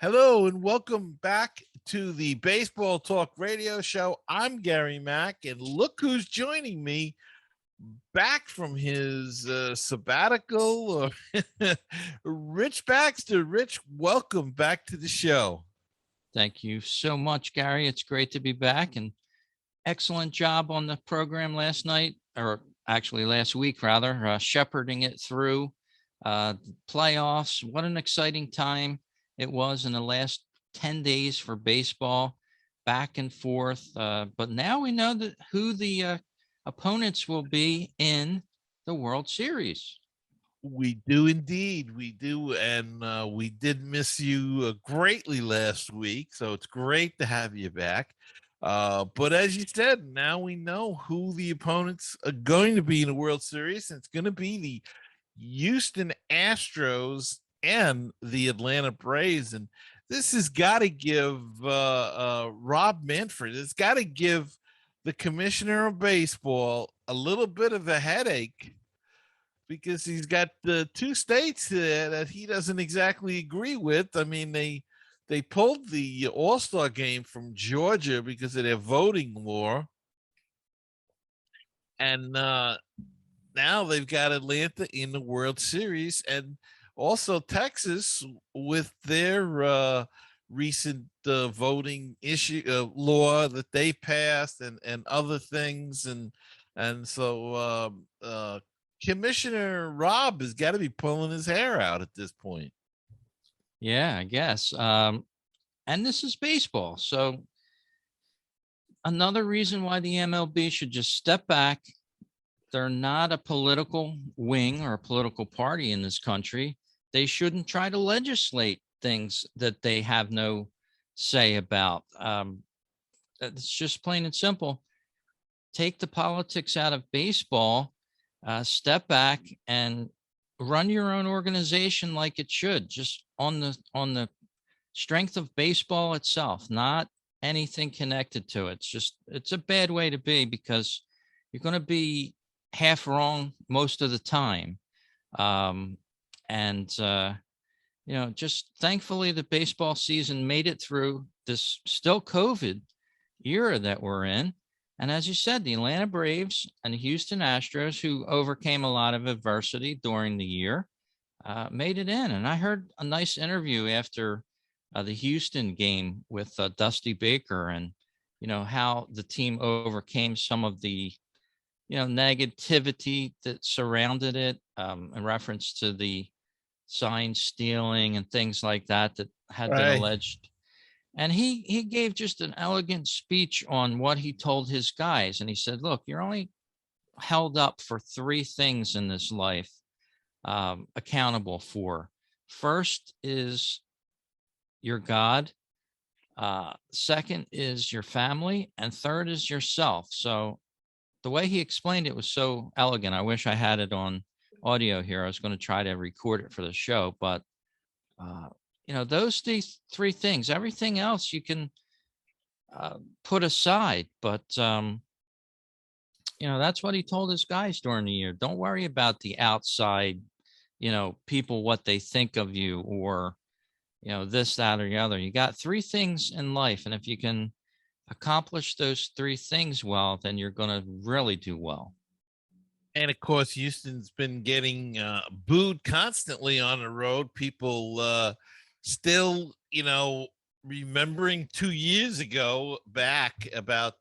Hello and welcome back to the Baseball Talk Radio Show. I'm Gary Mack, and look who's joining me back from his sabbatical. Rich Baxter. Rich, welcome back to the show. Thank you so much, Gary. It's great to be back, and excellent job on the program last night, or actually last week, rather, shepherding it through the playoffs. What an exciting time it was in the last 10 days for baseball, back and forth. But now we know who the opponents will be in the World Series. We do indeed. We do. And we did miss you greatly last week. So it's great to have you back. But as you said, now we know who the opponents are going to be in the World Series. And it's going to be the Houston Astros and the Atlanta Braves. And this has got to give Rob Manfred, it's got to give the commissioner of baseball a little bit of a headache because he's got the two states that he doesn't exactly agree with. I mean, they pulled the All-Star game from Georgia because of their voting law, and now they've got Atlanta in the World Series, and also Texas with their recent voting issue law that they passed, and other things, and so Commissioner Rob has got to be pulling his hair out at this point. Yeah, I guess. And this is baseball. So another reason why the MLB should just step back. They're not a political wing or a political party in this country. They shouldn't try to legislate things that they have no say about. It's just plain and simple. Take the politics out of baseball, step back, and run your own organization like it should, just on the strength of baseball itself, not anything connected to it. It's a bad way to be, because you're going to be half wrong most of the time. And just thankfully the baseball season made it through this still COVID era that we're in. And as you said, the Atlanta Braves and the Houston Astros, who overcame a lot of adversity during the year, made it in. And I heard a nice interview after the Houston game with Dusty Baker, and how the team overcame some of the negativity that surrounded it, in reference to the sign stealing and things like that had been Right. alleged. And he gave just an elegant speech on what he told his guys. And he said, look, you're only held up for three things in this life, accountable for. First is your God. Second is your family. And third is yourself. So the way he explained it was so elegant. I wish I had it on audio here. I was going to try to record it for the show, but these three things, everything else you can put aside. But that's what he told his guys during the year. Don't worry about the outside, people, what they think of you, or this, that, or the other. You got three things in life, and if you can accomplish those three things well, then you're going to really do well. And of course, Houston's been getting booed constantly on the road. People still, remembering 2 years ago back about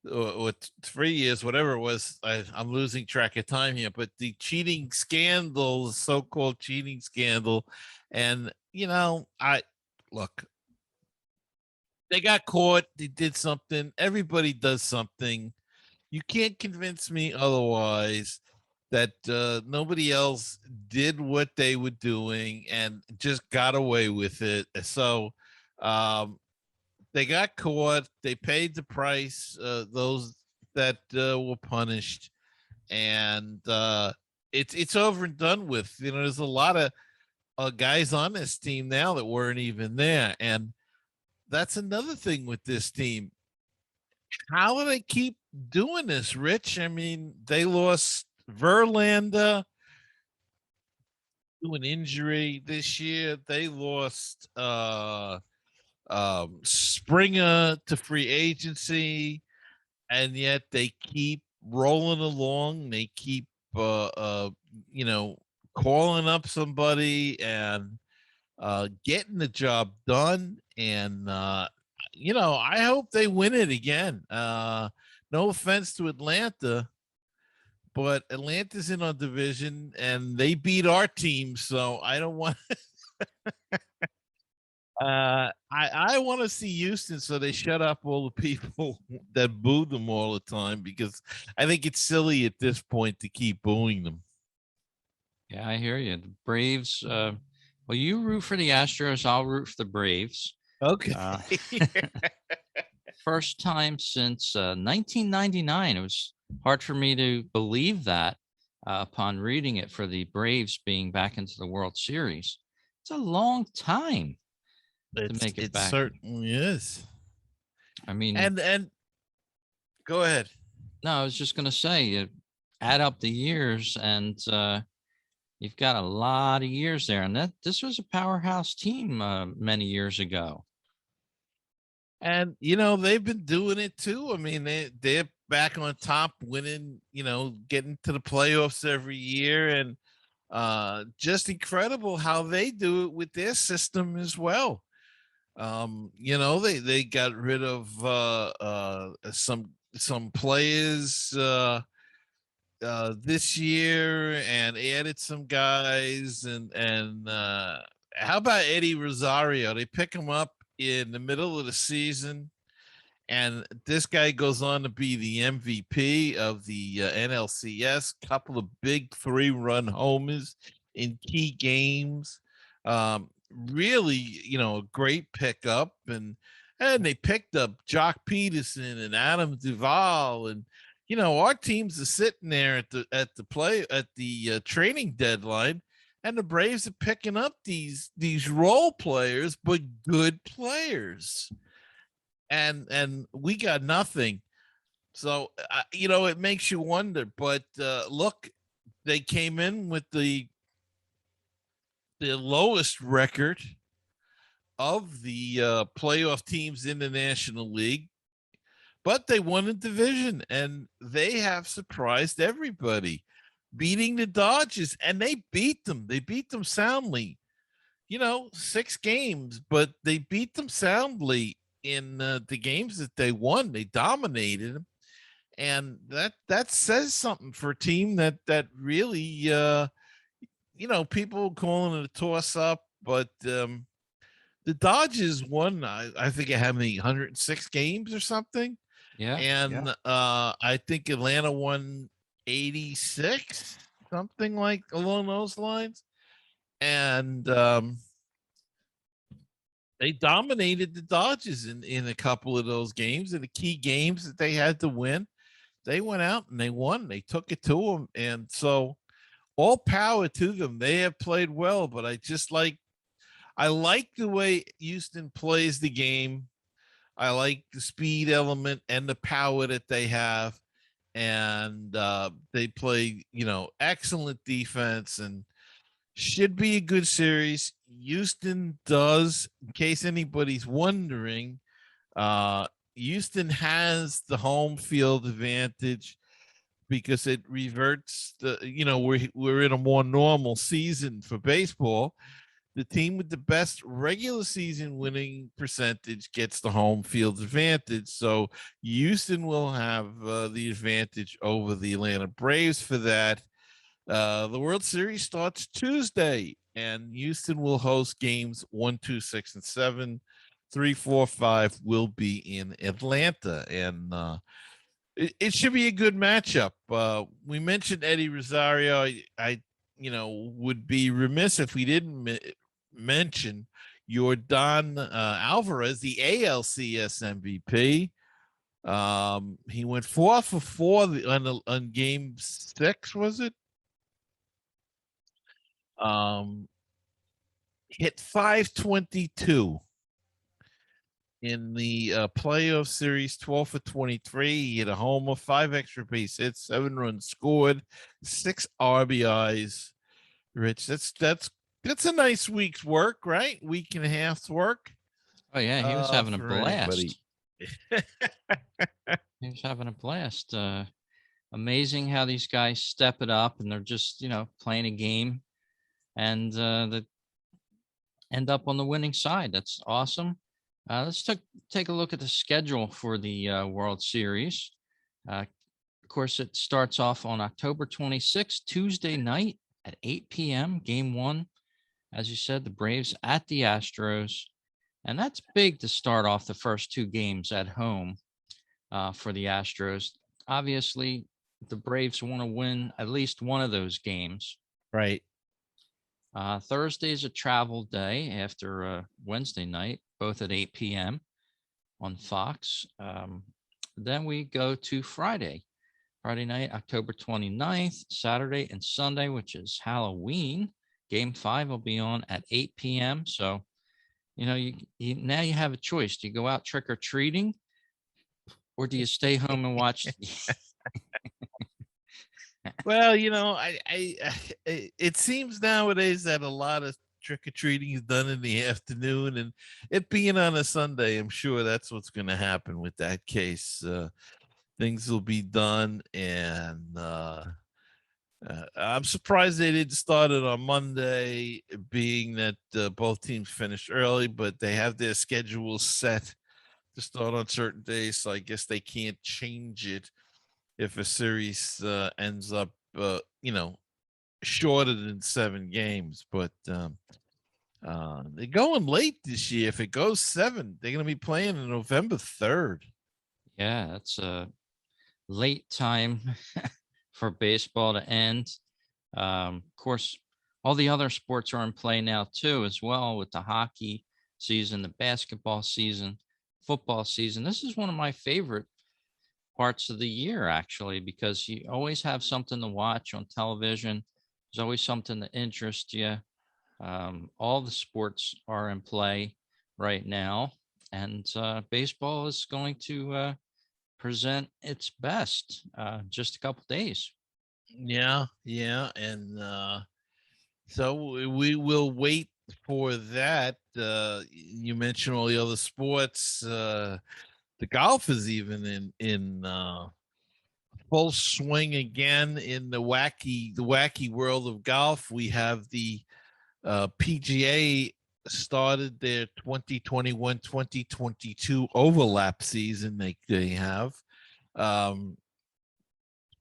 what 3 years, whatever it was. I'm losing track of time here, but the cheating scandal, so-called cheating scandal, and I look. They got caught. They did something. Everybody does something. You can't convince me otherwise that nobody else did what they were doing and just got away with it. So they got caught. They paid the price. Those that were punished, and it's over and done with. There's a lot of guys on this team now that weren't even there, and that's another thing with this team. How do they keep doing this, Rich? I mean, they lost Verlander. to an injury this year. They lost Springer to free agency, and yet they keep rolling along. They keep you know, calling up somebody and getting the job done. And you know, I hope they win it again. No offense to Atlanta, but Atlanta's in our division and they beat our team, so I don't want I want to see Houston so they shut up all the people that boo them all the time, because I think it's silly at this point to keep booing them. Yeah, I hear you. The Braves. Well, you root for the Astros. I'll root for the Braves. Okay. Uh, first time since 1999. It was hard for me to believe that upon reading it for the Braves being back into the World Series. It's a long time to make it It back. certainly is. I mean, And go ahead. no, I was just going to say, you add up the years and you've got a lot of years there. And this was a powerhouse team many years ago. And you know, they've been doing it too. I mean, they're back on top, winning, you know, getting to the playoffs every year, and just incredible how they do it with their system as well. You know, they got rid of some players this year and added some guys, and how about Eddie Rosario? They pick him up in the middle of the season, and this guy goes on to be the MVP of the NLCS. Couple of big 3-run homers in key games. Really, you know, a great pickup, and they picked up Jock Peterson and Adam Duvall, and you know, our teams are sitting there at the training deadline, and the Braves are picking up these role players, but good players, and we got nothing. So you know, it makes you wonder. But look, they came in with the lowest record of the playoff teams in the National League, but they won a division and they have surprised everybody, beating the Dodgers, and they beat them. They beat them soundly. You know, 6 games, but they beat them soundly in the games that they won. They dominated them, and that says something for a team that really, you know, people calling it a toss up, but the Dodgers won. I think it had many 106 games or something, Yeah. and I think Atlanta won 86, something like along those lines, and they dominated the Dodgers in a couple of those games, in the key games that they had to win. They went out and they won. They took it to them, and so all power to them. They have played well, but I like the way Houston plays the game. I like the speed element and the power that they have, and they play, you know, excellent defense, and should be a good series. Houston does, in case anybody's wondering, Houston has the home field advantage because it reverts the, you know, we're in a more normal season for baseball. The team with the best regular season winning percentage gets the home field advantage. So Houston will have the advantage over the Atlanta Braves for that. The World Series starts Tuesday, and Houston will host games 1, 2, 6, and 7. 3, 4, 5 will be in Atlanta, and it should be a good matchup. We mentioned Eddie Rosario. I you know, would be remiss if we didn't mention Yordan Alvarez, the ALCS MVP. He went 4 for 4 on game 6, was it? Um, hit 522 in the playoff series, 12 for 23. He hit a homer, 5 extra base hits, 7 runs scored, 6 RBIs. Rich, that's That's a nice week's work, right? Week and a half's work Oh yeah, he was having a for anybody. blast. He was having a blast. Amazing how these guys step it up and they're just, playing a game and they end up on the winning side. That's awesome. Let's take a look at the schedule for the World Series. Of course, it starts off on October 26th, Tuesday night at 8 p.m. Game one, as you said, the Braves at the Astros. And that's big to start off the first two games at home for the Astros. Obviously, the Braves want to win at least one of those games. Right. Thursday is a travel day after Wednesday night, both at 8 p.m. on Fox. Then we go to Friday night, October 29th, Saturday and Sunday, which is Halloween. Game 5 will be on at 8 p.m. So, you now you have a choice. Do you go out trick or treating, or do you stay home and watch? Well, it seems nowadays that a lot of trick or treating is done in the afternoon, and it being on a Sunday, I'm sure that's what's going to happen with that case. Things will be done, and I'm surprised they didn't start it on Monday, being that both teams finished early, but they have their schedules set to start on certain days, so I guess they can't change it if a series ends up, shorter than 7 games. But they're going late this year. If it goes 7, they're going to be playing on November 3rd. Yeah, that's a late time for baseball to end. Of course, all the other sports are in play now too, as well, with the hockey season, the basketball season, football season. This is one of my favorite parts of the year, actually, because you always have something to watch on television. There's always something to interest you. All the sports are in play right now, and baseball is going to present its best just a couple days. Yeah, yeah, and so we will wait for that. You mentioned all the other sports. The golf is even in full swing again in the wacky world of golf. We have the PGA started their 2021-2022 overlap season. They have. Um,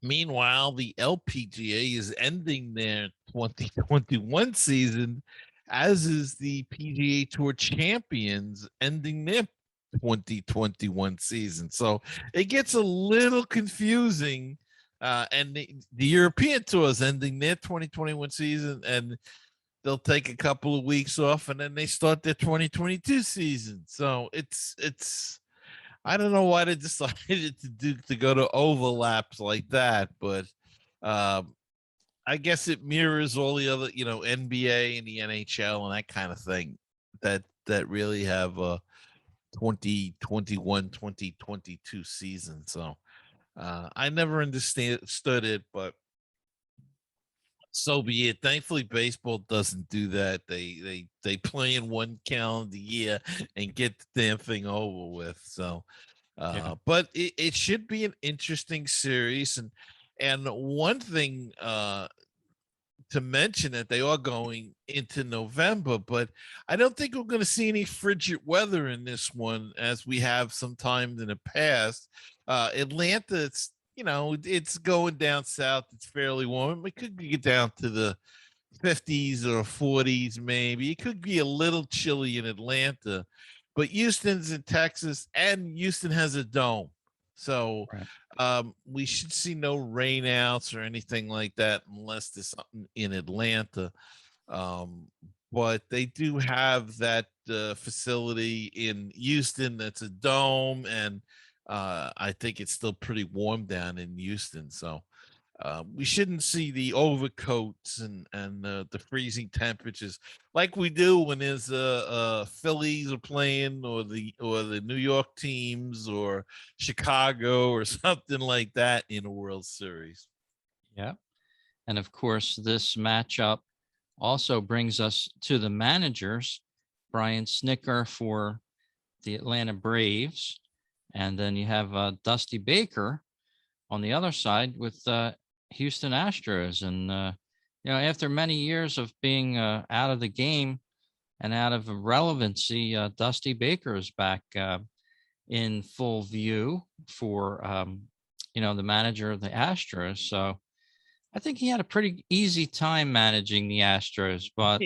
Meanwhile, the LPGA is ending their 2021 season, as is the PGA Tour Champions ending their 2021 season. So it gets a little confusing. And the European Tour is ending their 2021 season, and they'll take a couple of weeks off, and then they start their 2022 season. So it's I don't know why they decided to go to overlaps like that, but um, I guess it mirrors all the other, NBA and the NHL and that kind of thing that really have a 2021-2022 season. So I never understood it, but so be it. Thankfully, baseball doesn't do that. They play in one calendar year and get the damn thing over with. So Yeah. but it should be an interesting series, and one thing to mention that they are going into November, but I don't think we're going to see any frigid weather in this one as we have sometimes in the past. Atlanta, it's going down south. It's fairly warm. It could get down to the 50s or 40s, maybe. It could be a little chilly in Atlanta, but Houston's in Texas, and Houston has a dome. So Right. we should see no rainouts or anything like that unless there's something in Atlanta. Um, but they do have that facility in Houston that's a dome, and I think it's still pretty warm down in Houston. So we shouldn't see the overcoats and the freezing temperatures like we do when there's Phillies are playing, or the New York teams, or Chicago, or something like that in a World Series. Yeah. And of course, this matchup Also brings us to the managers, Brian Snicker for the Atlanta Braves. And then you have Dusty Baker on the other side with Houston Astros. And, after many years of being out of the game and out of relevancy, Dusty Baker is back in full view for, the manager of the Astros. So I think he had a pretty easy time managing the Astros, but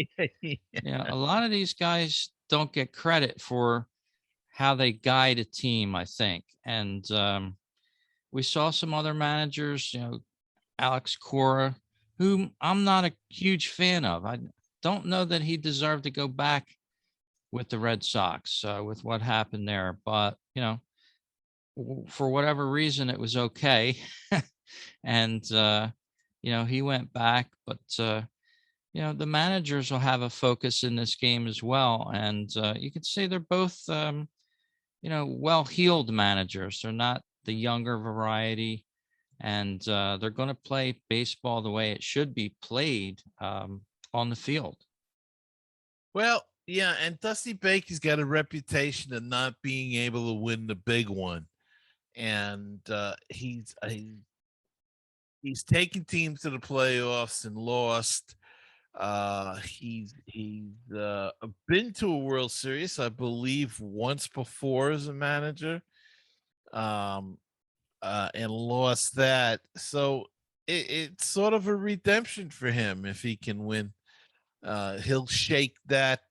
a lot of these guys don't get credit for how they guide a team, I think. And we saw some other managers, Alex Cora, whom I'm not a huge fan of. I don't know that he deserved to go back with the Red Sox with what happened there, but for whatever reason, it was okay. And he went back, but the managers will have a focus in this game as well. And you could say they're both, well-heeled managers. They're not the younger variety, and they're going to play baseball the way it should be played on the field. Well, yeah, and Dusty Baker's got a reputation of not being able to win the big one, and he's taken teams to the playoffs and lost. He's been to a World Series, I believe, once before as a manager, um, and lost that. So it's sort of a redemption for him if he can win. He'll shake that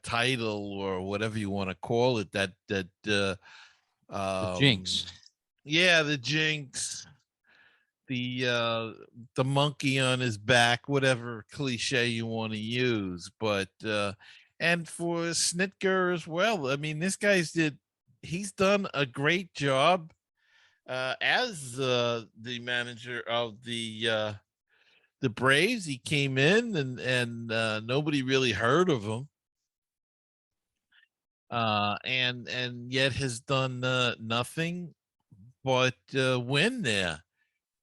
title or whatever you want to call it. The Um, jinx. yeah, the jinx, the monkey on his back, whatever cliche you want to use. But and for Snitker as well. I mean, he's done a great job as the manager of the Braves. He came in and nobody really heard of him. And yet has done nothing but win there.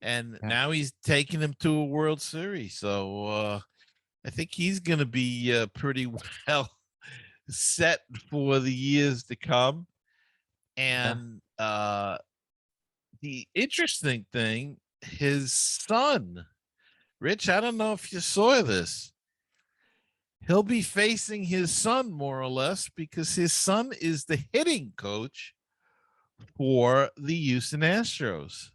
And Yeah. now he's taking him to a World Series. So I think he's going to be pretty well set for the years to come. Yeah. And the interesting thing, his son, Rich, I don't know if you saw this. He'll be facing his son more or less because his son is the hitting coach for the Houston Astros.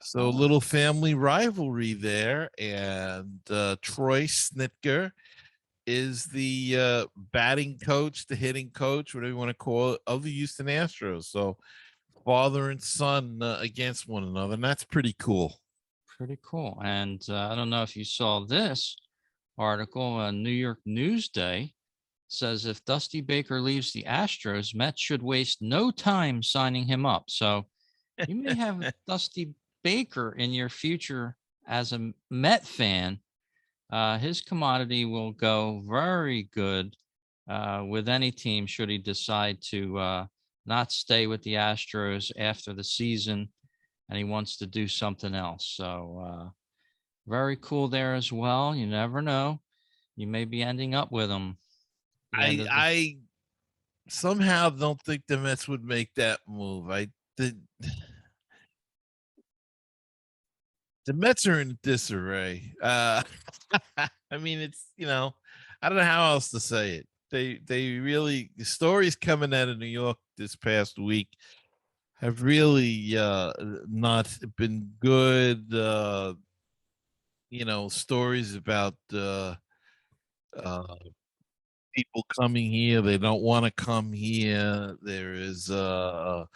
So a Oh, little family rivalry there, and Troy Snitker is the batting coach, the hitting coach, whatever you want to call it, of the Houston Astros. So father and son against one another, and that's pretty cool. pretty cool. And I don't know if you saw this article. New York Newsday says if Dusty Baker leaves the Astros, Mets should waste no time signing him up. So you may have Dusty Baker in your future as a Met fan. His commodity will go very good with any team should he decide to not stay with the Astros after the season and he wants to do something else. So very cool there as well. You never know. You may be ending up with him the end of the I somehow don't think the Mets would make that move. The Mets are in disarray. I mean, I don't know how else to say it. They really, the stories coming out of New York this past week have really not been good. Stories about uh people coming here, they don't want to come here. There is a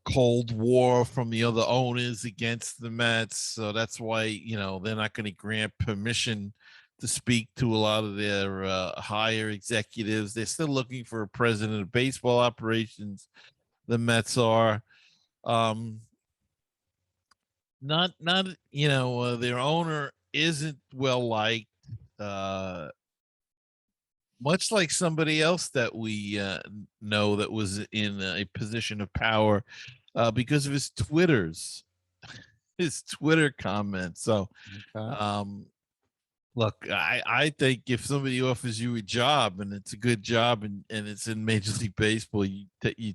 cold war from the other owners against the Mets. So that's why, they're not going to grant permission to speak to a lot of their higher executives. They're still looking for a president of baseball operations. The Mets are um, not their owner isn't well liked. Uh, Much like somebody else that we know that was in a position of power because of his Twitter comments. So okay. um, Look, I think if somebody offers you a job and it's a good job and it's in Major League Baseball, you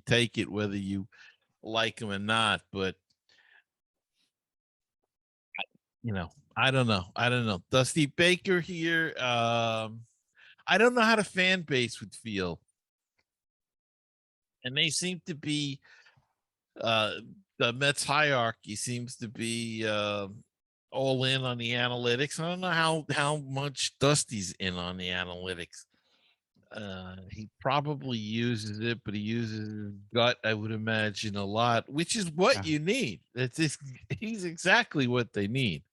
take it whether you like them or not. But you know, I don't know. I don't know. Dusty Baker here. I don't know how the fan base would feel, and they seem to be uh the Mets hierarchy seems to be all in on the analytics. I don't know how much Dusty's in on the analytics. He probably uses it, but he uses his gut, I would imagine, a lot, which is what Yeah, you need. He's exactly what they need.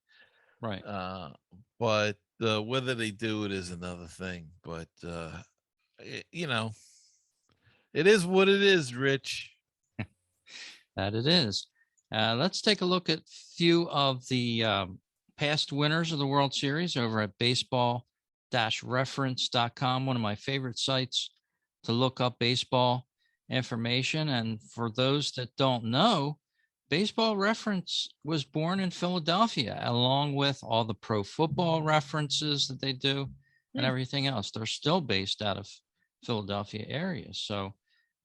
right. Uh, but whether they do it is another thing. But you know, it is what it is, Rich. That it is. Let's take a look at few of the past winners of the World Series over at baseball-reference.com, one of my favorite sites to look up baseball information. And for those that don't know, Baseball Reference was born in Philadelphia, along with all the pro football references that they do and Hmm. everything else. They're still based out of Philadelphia area. So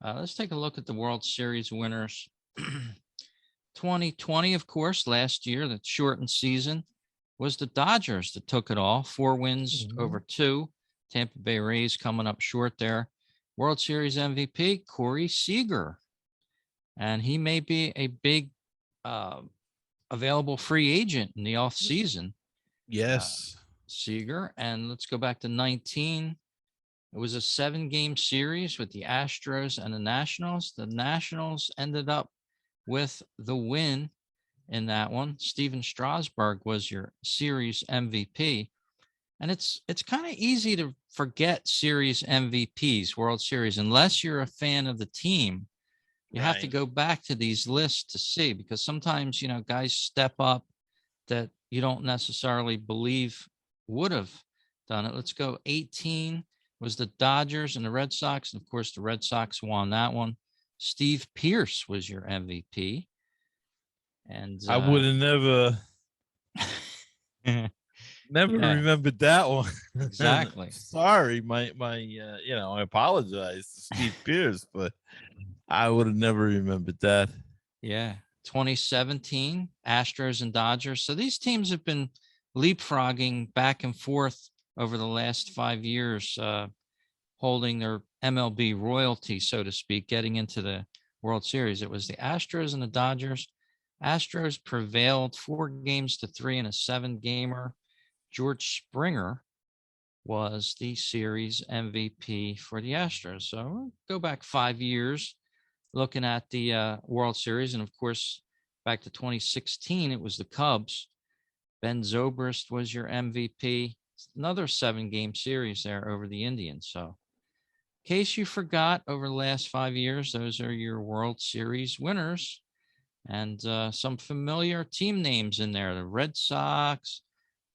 let's take a look at the World Series winners. 2020, of course, last year, that shortened season, was the Dodgers that took it all. 4 wins over Mhm. two. Tampa Bay Rays coming up short there. World Series MVP, Corey Seager. And he may be a big uh, available free agent in the offseason. Uh, Yes. Seager. And let's go back to 19. It was a 7 game series with the Astros and the Nationals. The Nationals ended up with the win in that one. Steven Strasburg was your series MVP. And it's kind of easy to forget series MVPs, World Series, unless you're a fan of the team. You have to Right. go back to these lists to see, because sometimes, guys step up that you don't necessarily believe would have done it. Let's go. 18 was the Dodgers and the Red Sox. And of course, the Red Sox won that one. Steve Pierce was your MVP. And I would have never yeah, remembered that one. exactly. Sorry, I apologize to Steve Pierce, but I would have never remembered that. Yeah. 2017, Astros and Dodgers. So these teams have been leapfrogging back and forth over the last 5 years, holding their MLB royalty, so to speak, getting into the World Series. It was the Astros and the Dodgers. Astros prevailed 4 games to 3 in a 7 gamer. George Springer was the series MVP for the Astros. So we'll go back 5 years looking at the World Series. And of course, back to 2016, it was the Cubs. Ben Zobrist was your MVP. Another 7 game series there over the Indians. So, in case you forgot, over the last 5 years, those are your World Series winners. And some familiar team names in there: the Red Sox,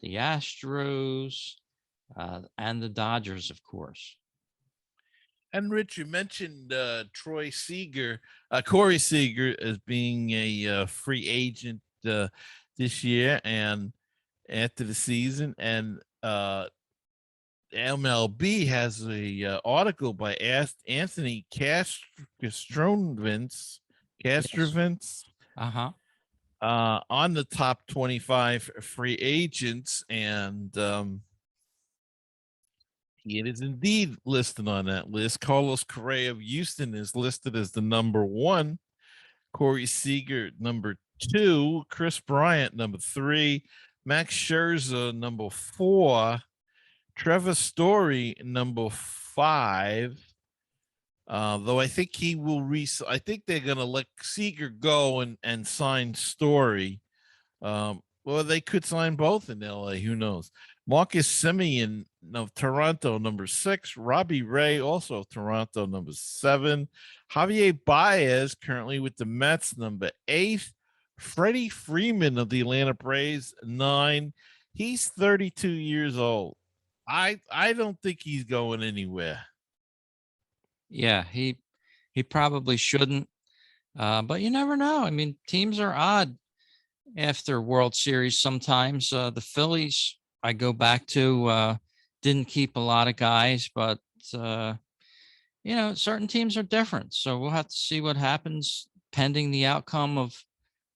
the Astros, and the Dodgers, of course. And Rich, you mentioned Corey Seager, as being a free agent this year and after the season, and MLB has a article by Anthony Yes. Castrovins Uh huh. on the top 25 free agents, and it is indeed listed on that list. Carlos Correa of Houston is listed as the number one. Corey Seager, number two. Chris Bryant, number three. Max Scherzer, number four. Trevor Story, number five. Though I think he will I think they're going to let Seager go and sign Story. Well, they could sign both in LA. Who knows? Marcus Semien of Toronto, number six. Robbie Ray, also Toronto, number seven. Javier Baez, currently with the Mets, number eight. Freddie Freeman of the Atlanta Braves, nine. He's 32 years old. I don't think he's going anywhere. Yeah, he probably shouldn't. But you never know. I mean, teams are odd after World Series sometimes. The Phillies I go back to. Didn't keep a lot of guys, but certain teams are different. So we'll have to see what happens pending the outcome of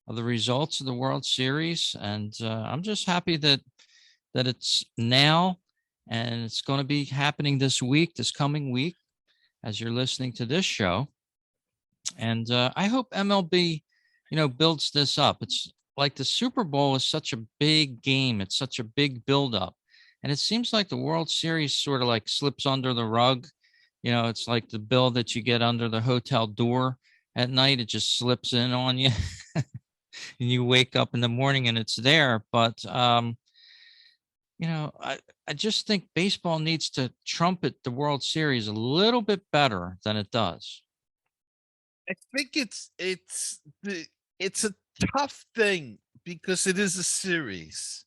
the results of the World Series. And I'm just happy that it's now and it's going to be happening this week, this coming week, as you're listening to this show. And I hope MLB, builds this up. It's like the Super Bowl is such a big game. It's such a big buildup. And it seems like the World Series sort of like slips under the rug. It's like the bill that you get under the hotel door at night. It just slips in on you and you wake up in the morning and it's there. But, I just think baseball needs to trumpet the World Series a little bit better than it does. I think it's a tough thing because it is a series.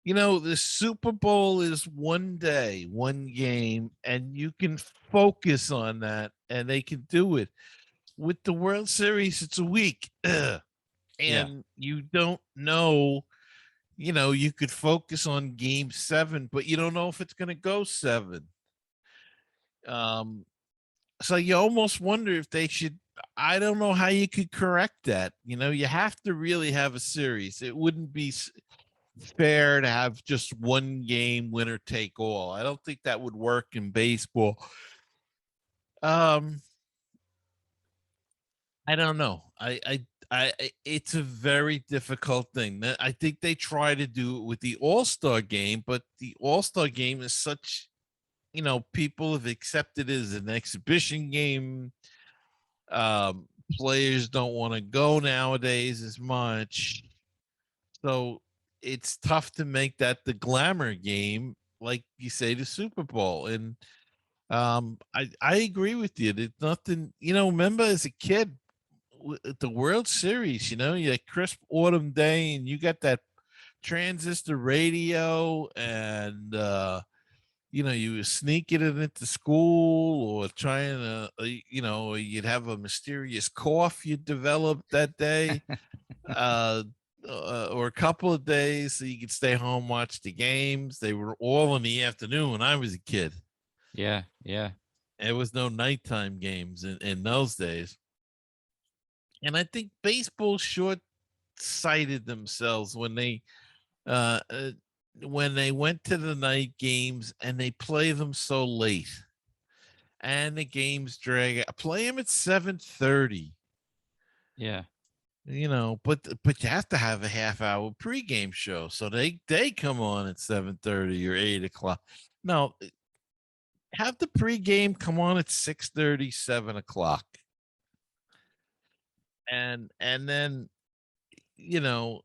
The Super Bowl is one day, one game, and you can focus on that, and they can do it. With the World Series, it's a week, Yeah. and you don't know. You could focus on Game 7, but you don't know if it's going to go 7. Um, so you almost wonder if they should. I don't know how you could correct that. You have to really have a series. It wouldn't be fair to have just one game winner take all. I don't think that would work in baseball. Um, I don't know. It's a very difficult thing. I think they try to do it with the All-Star game, but the All-Star game is such, people have accepted it as an exhibition game. Players don't want to go nowadays as much. So it's tough to make that the glamour game, like you say, the Super Bowl. And I agree with you. There's nothing, remember as a kid, the World Series, you had crisp autumn day and you got that transistor radio and you were sneaking it into school or trying to you'd have a mysterious cough you developed that day. uh or a couple of days so you could stay home, watch the games. They were all in the afternoon when I was a kid. Yeah. Yeah. There was no nighttime games in those days. And I think baseball short sighted themselves uh, uh when they went to the night games and they play them so late and the games drag out. Play them at 7:30. Yeah. But you have to have a half hour pregame show, so they come on at 7:30 or 8 o'clock. No, have the pregame come on at 6:30, 7 o'clock, and then you know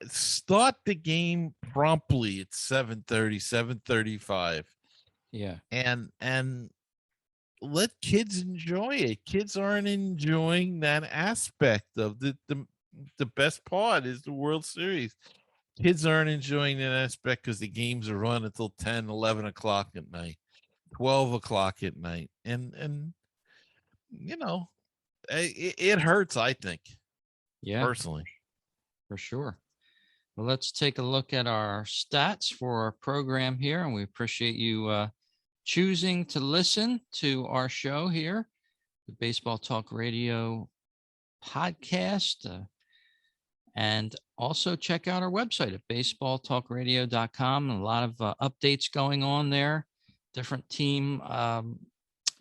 start the game promptly at 7:30, 7:35, Yeah. and let kids enjoy it. Kids aren't enjoying that aspect of the best part is the World Series. Kids aren't enjoying that aspect because the games are run until 10, 11 o'clock at night, 12 o'clock at night. And you know, it hurts, I think, Yeah. personally. For sure. Well, let's take a look at our stats for our program here. And we appreciate you choosing to listen to our show here, the Baseball Talk Radio podcast. And also check out our website at baseballtalkradio.com. A lot of updates going on there, different team,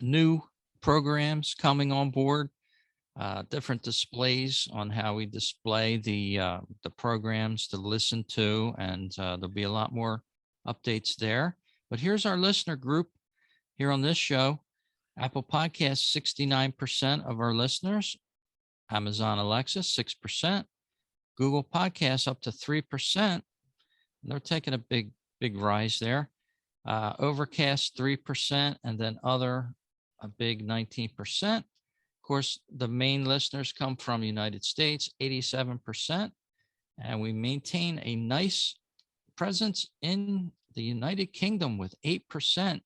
new programs coming on board, different displays on how we display the programs to listen to, and there'll be a lot more updates there. But here's our listener group here on this show. Apple Podcasts, 69% of our listeners. Amazon Alexa, 6%. Google Podcasts up to 3%. They're taking a big rise there. Overcast, 3%, and then other, a big 19%. Of course, the main listeners come from the United States, 87%. And we maintain a nice presence in the United Kingdom with 8%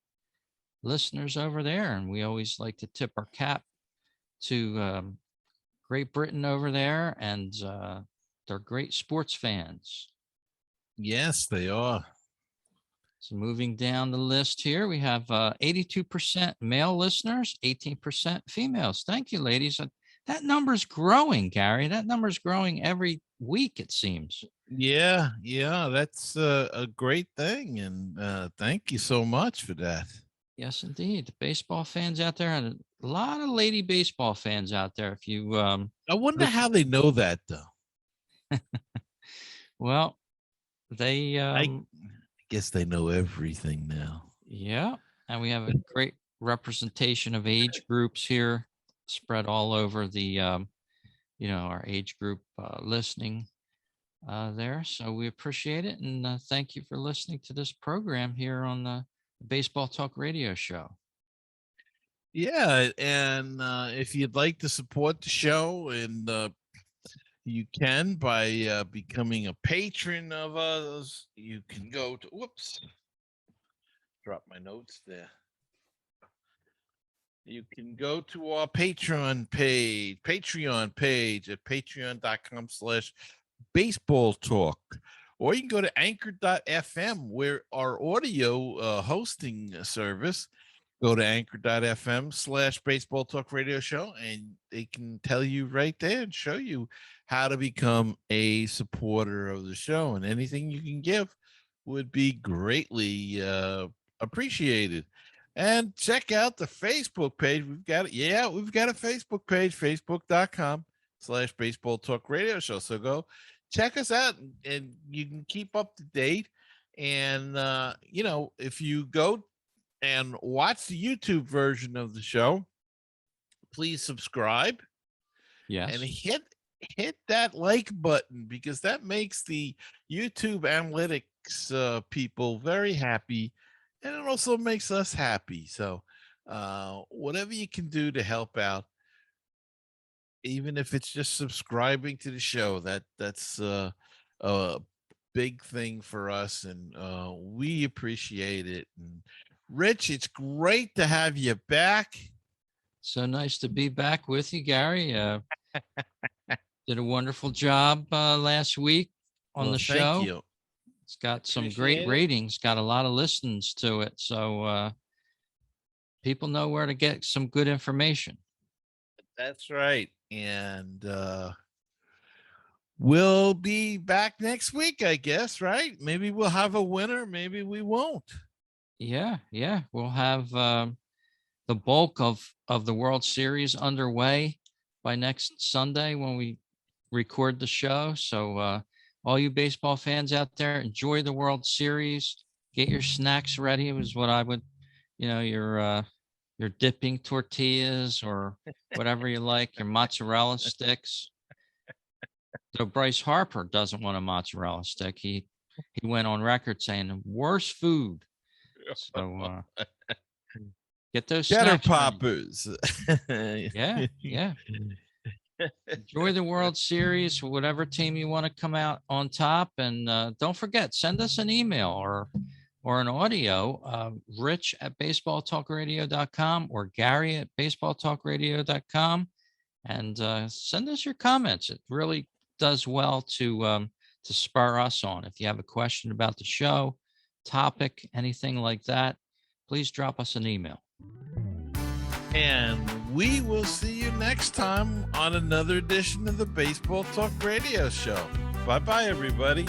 listeners over there. And we always like to tip our cap to Great Britain over there. And they're great sports fans. Yes, they are. So moving down the list here, we have 82% male listeners, 18% females. Thank you, ladies. That number's growing, Gary. That number's growing every week, it seems. Yeah, that's a great thing, and thank you so much for that. Yes, indeed. The baseball fans out there, and a lot of lady baseball fans out there. If you, I wonder look, how they know that, though. well, they, I guess they know everything now. yeah, and we have a great representation of age groups here, spread all over the, our age group listening there. So we appreciate it, and thank you for listening to this program here on the Baseball Talk Radio Show. Yeah, and if you'd like to support the show, and you can by becoming a patron of us. You can go to drop my notes there. You can go to our Patreon page at patreon.com/baseball talk, or you can go to anchor.fm, where our audio hosting service. Go to anchor.fm/baseball talk radio show, and they can tell you right there and show you how to become a supporter of the show. And anything you can give would be greatly appreciated. And check out the Facebook page. We've got it. Yeah, we've got a Facebook page, facebook.com/baseball talk radio show. So go check us out, and you can keep up to date. And, if you go and watch the YouTube version of the show, please subscribe. Yes. And hit that like button, because that makes the YouTube analytics people very happy, and it also makes us happy. So whatever you can do to help out, even if it's just subscribing to the show, that's a big thing for us, and we appreciate it. And Rich, it's great to have you back. So nice to be back with you, Gary. Did a wonderful job last week on the show. Thank you. It's got some great ratings, got a lot of listens to it. So people know where to get some good information. That's right. And we'll be back next week, I guess, right? Maybe we'll have a winner. Maybe we won't. Yeah. We'll have the bulk of the World Series underway by next Sunday when we record the show. So all you baseball fans out there, enjoy the World Series. Get your snacks ready. It was what I would, your dipping tortillas or whatever you like, your mozzarella sticks. Though Bryce Harper doesn't want a mozzarella stick. He went on record saying the worst food. So get those Cheddar snacks poppers. Yeah. Enjoy the World Series, whatever team you want to come out on top. And don't forget, send us an email or an audio, rich@baseballtalkradio.com or gary@baseballtalkradio.com, and send us your comments. It really does well to spur us on. If you have a question about the show, topic, anything like that, please drop us an email. And we will see you next time on another edition of the Baseball Talk Radio Show. Bye-bye, everybody.